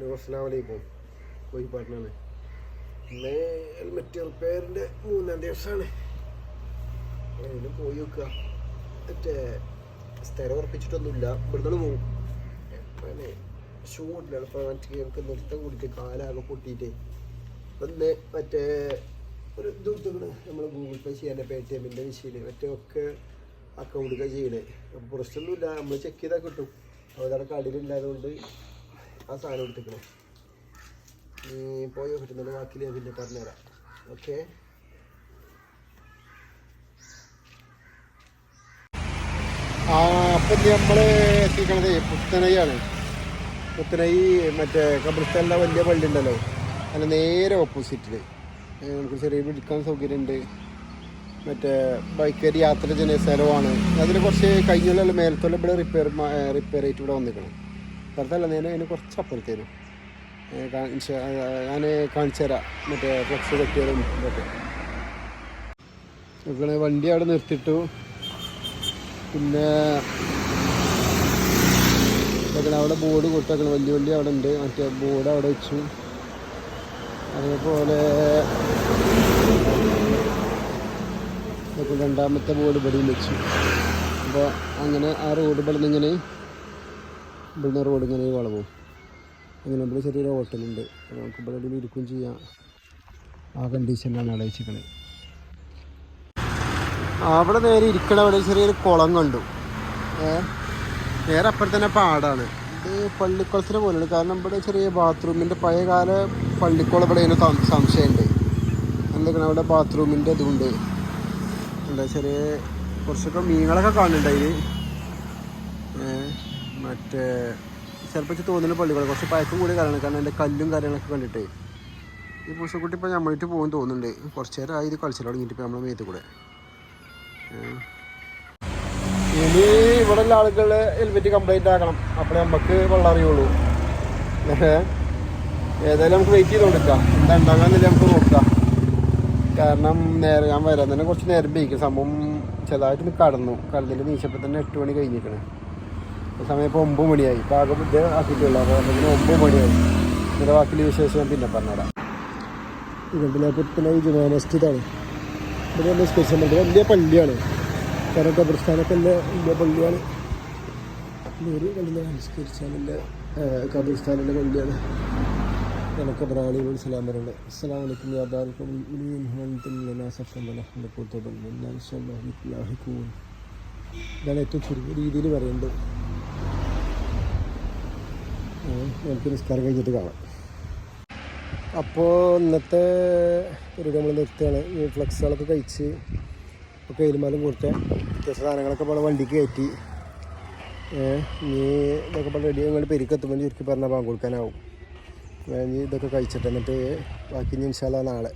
അസ്സലാമലൈക്കും. കോഴിപ്പാട്ടിനാണ്. ഇന്ന് ഹെൽമെറ്റ് റിപ്പയറിൻ്റെ 3-ാം ദിവസമാണ്. അതിന് പോയി വെക്കുക. മറ്റേ സ്ഥലം ഉറപ്പിച്ചിട്ടൊന്നുമില്ല. ഇവിടുന്ന് പോകും. പിന്നെ ഷൂ ഇല്ല. ഇപ്പോൾ മറ്റേ നൃത്തം കൂടിയിട്ട് കാലാകെ പൊട്ടിയിട്ട് ഒന്ന് മറ്റേ ഒരു ഇത് കൊടുത്തിട്ട് നമ്മൾ ഗൂഗിൾ പേ ചെയ്യാൻ പേടിഎമ്മിൻ്റെ മെഷീന് മറ്റേ ഒക്കെ അക്കൗണ്ടൊക്കെ ചെയ്യണേ. അപ്പോൾ പ്രശ്നമൊന്നുമില്ല. നമ്മൾ ചെക്ക് ചെയ്താൽ കിട്ടും. അവിടെ കടയിലില്ലാതുകൊണ്ട് ആ സാധനം എടുത്തിക്കണേ. നീ പോയോ കിട്ടുന്നുണ്ട്. ബാക്കി ഞാൻ പിന്നെ പറഞ്ഞുതരാം. ഓക്കെ. അപ്പം നമ്മൾ എത്തിക്കണത് പുത്തനൈയാണ്. പുത്തനൈ മറ്റേ കബ്രിസ്ഥാനിലെ വലിയ പള്ളി ഉണ്ടല്ലോ, അതിന് നേരെ ഓപ്പോസിറ്റിൽ നമുക്ക് ചെറിയ വിളിക്കാൻ സൗകര്യമുണ്ട്. മറ്റേ ബൈക്കായിട്ട് യാത്ര ചെയ്യുന്ന സ്ഥലമാണ്. അതിൽ കുറച്ച് കഴിഞ്ഞുള്ള മേലത്തുള്ള ഇവിടെ റിപ്പയർ ആയിട്ട് ഇവിടെ വന്നിക്കണം. പുറത്തല്ല, നേരെ അതിന് കുറച്ച് അപ്പുറത്തേനും ഞാൻ കാണിച്ചു തരാം. മറ്റേ ഫ്ലക്സ് കെട്ടിയതും ഇതൊക്കെ ഇവിടെ വണ്ടി അവിടെ നിർത്തിയിട്ടു. പിന്നെ അവിടെ ബോർഡ് കൊടുത്തേക്കണം. വലിയ വണ്ടി അവിടെ ഉണ്ട്. മറ്റേ ബോർഡ് അവിടെ വെച്ചു. അതേപോലെ രണ്ടാമത്തെ ബോർഡ് ഇവിടെയും വെച്ചു. അപ്പോൾ അങ്ങനെ ആ റോഡ് ഇവിടുന്ന് റോഡ് ഇങ്ങനെ വളവും. അങ്ങനെ ഇവിടെ ചെറിയൊരു ഹോട്ടലുണ്ട്. നമുക്ക് ഇവിടെ ഇരിക്കുകയും ചെയ്യാം. ആ കണ്ടീഷനിലാണ് അവിടെ വെച്ചിരിക്കണത്. അവിടെ നേരെ ഇരിക്കണ അവിടെ ചെറിയൊരു കുളം കണ്ടു. നേരെ അപ്പുറത്ത് തന്നെ പാടാണ്. ഇത് പള്ളിക്കുളത്തിനെ പോലെയാണ്. കാരണം ഇവിടെ ചെറിയ ബാത്റൂമിൻ്റെ പഴയകാല പള്ളിക്കുളം ഇവിടെ അതിന് സംശയമുണ്ട്. എന്തൊക്കെയാണ് അവിടെ ബാത്റൂമിൻ്റെ ഇതുണ്ട്. എന്താ ചെറിയ കുറച്ചൊക്കെ മീനുകളൊക്കെ കാണുന്നുണ്ട് അതിൽ. മറ്റേ ചിലപ്പോൾ തോന്നുന്ന പള്ളിക്കുളം കുറച്ച് പഴക്കം കൂടി കാരണം അതിൻ്റെ കല്ലും കാര്യങ്ങളൊക്കെ കണ്ടിട്ടേ ഈ പൂസക്കുട്ടി ഇപ്പോൾ നമ്മളിട്ട് പോകും തോന്നുന്നുണ്ട്. കുറച്ച് നേരം ആയി ഇത് കളിച്ചാൽ തുടങ്ങിയിട്ട് ഇപ്പോൾ നമ്മളെ മേത്ത് കൂടെ. ഇനി ഇവിടെ ഉള്ള ആളുകൾ ഹെൽമെറ്റ് കംപ്ലൈൻറ്റ് ആക്കണം. അപ്പോഴേ നമുക്ക് വെള്ളം അറിയുള്ളൂ. ഏതായാലും നമുക്ക് വെയിറ്റ് ചെയ്ത് കൊടുക്കാം. എന്താ ഉണ്ടാകാന്നില്ല നമുക്ക് നോക്കാം. കാരണം നേരെ ഞാൻ വരാൻ തന്നെ കുറച്ച് നേരം ബേക്കും. സംഭവം ചെറുതായിട്ട് കടന്നിട്ട് നീച്ചപ്പോൾ തന്നെ 8 മണി കഴിഞ്ഞിരിക്കണേ. സമയം ഇപ്പോൾ 9 മണിയായി. ഇപ്പോൾ ആകെ ബുദ്ധി ആക്കിയിട്ടുള്ളൂ. അപ്പോൾ അതിന് 9 മണിയായി. ഇതിൻ്റെ ബാക്കിയുള്ള വിശേഷം ഞാൻ പിന്നെ പറഞ്ഞുതരാം. ഇതിൻ്റെ പുത്തന ജുമാ മസ്ജിദാണ്. ഇവിടെ വലിയ സ്പെഷ്യൽ വലിയ പള്ളിയാണ്. കാരണം ഖബർസ്ഥാനൊക്കെ വലിയ പള്ളിയാണ്. ഒരു വലിയ സംസ്കരിച്ചാൽ ഖബർസ്ഥാനിൻ്റെ പള്ളിയാണ്. എനിക്ക് ബ്രാണി ഇസ്ലാം പറയുന്നത്. അസ്സലാമു അലൈക്കും വ്യാപാരിക്കും ഇതാണ് ഏറ്റവും ചെറിയ രീതിയിൽ പറയുന്നത്. നമുക്ക് നിസ്കാരം കഴിഞ്ഞിട്ട് കാണാം. അപ്പോൾ ഇന്നത്തെ പരിപാടി നമ്മൾ നിർത്തുകയാണ്. ഈ ഫ്ലക്സുകളൊക്കെ കഴിച്ച് ഇപ്പോൾ കയ്യിലുമാലും കൊടുത്ത വ്യത്യസ്ത സാധനങ്ങളൊക്കെ ഇപ്പോൾ വണ്ടിക്ക് കയറ്റി. ഇനി ഇതൊക്കെ ഇപ്പോൾ റെഡി ഞങ്ങൾ പെരുക്കെത്തുമ്പോൾ ചുരുക്കി പറഞ്ഞാൽ ബാങ്ക് കൊടുക്കാനാവും. ഇതൊക്കെ കഴിച്ചിട്ട് എന്നിട്ട് ബാക്കി ഇൻഷാ അല്ലാഹ് നാളെ